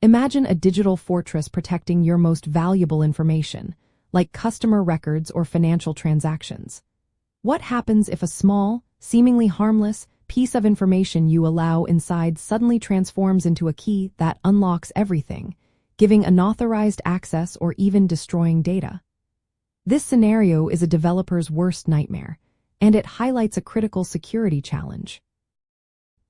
Imagine a digital fortress protecting your most valuable information, like customer records or financial transactions. What happens if a small, seemingly harmless piece of information you allow inside suddenly transforms into a key that unlocks everything, giving unauthorized access or even destroying data? This scenario is a developer's worst nightmare, and it highlights a critical security challenge.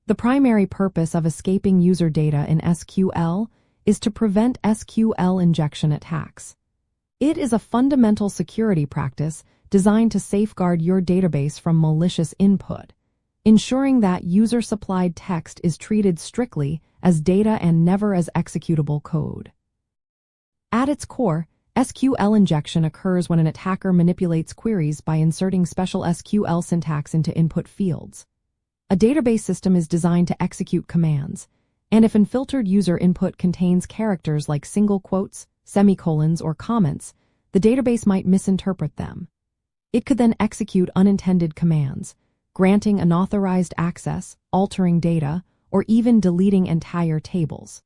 The primary purpose of escaping user data in SQL is to prevent SQL injection attacks. It is a fundamental security practice designed to safeguard your database from malicious input, ensuring that user-supplied text is treated strictly as data and never as executable code. At its core, SQL injection occurs when an attacker manipulates queries by inserting special SQL syntax into input fields. A database system is designed to execute commands, and if unfiltered user input contains characters like single quotes, semicolons, or comments, the database might misinterpret them. It could then execute unintended commands, granting unauthorized access, altering data, or even deleting entire tables.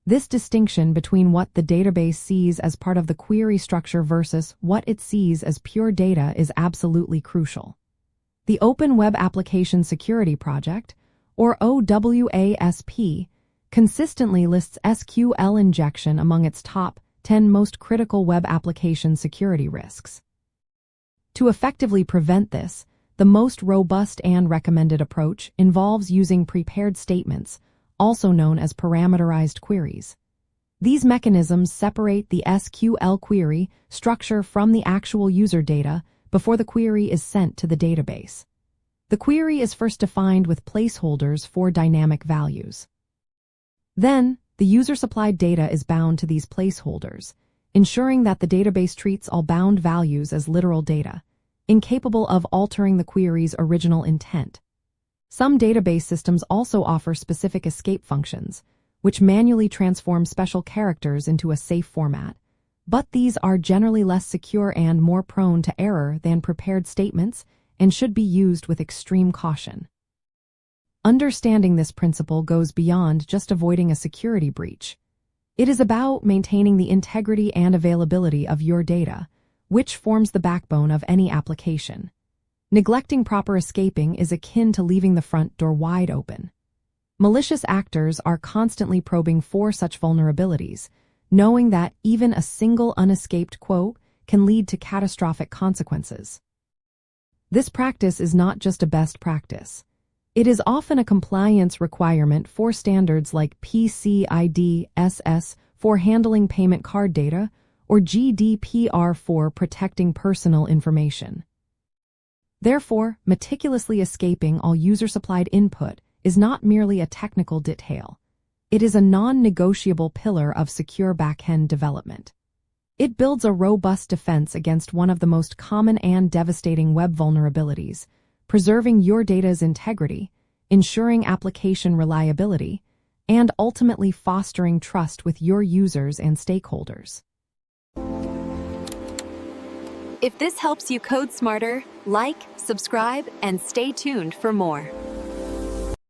This distinction between what the database sees as part of the query structure versus what it sees as pure data is absolutely crucial. The Open Web Application Security Project, or OWASP, consistently lists SQL injection among its top 10 most critical web application security risks. To effectively prevent this, the most robust and recommended approach involves using prepared statements, also known as parameterized queries. These mechanisms separate the SQL query structure from the actual user data before the query is sent to the database. The query is first defined with placeholders for dynamic values. Then, the user-supplied data is bound to these placeholders, ensuring that the database treats all bound values as literal data, incapable of altering the query's original intent. Some database systems also offer specific escape functions, which manually transform special characters into a safe format, but these are generally less secure and more prone to error than prepared statements and should be used with extreme caution. Understanding this principle goes beyond just avoiding a security breach. It is about maintaining the integrity and availability of your data, which forms the backbone of any application. Neglecting proper escaping is akin to leaving the front door wide open. Malicious actors are constantly probing for such vulnerabilities, knowing that even a single unescaped quote can lead to catastrophic consequences. This practice is not just a best practice. It is often a compliance requirement for standards like PCI DSS for handling payment card data or GDPR for protecting personal information. Therefore, meticulously escaping all user-supplied input is not merely a technical detail. It is a non-negotiable pillar of secure backend development. It builds a robust defense against one of the most common and devastating web vulnerabilities, preserving your data's integrity, ensuring application reliability, and ultimately fostering trust with your users and stakeholders. If this helps you code smarter, like, subscribe, and stay tuned for more.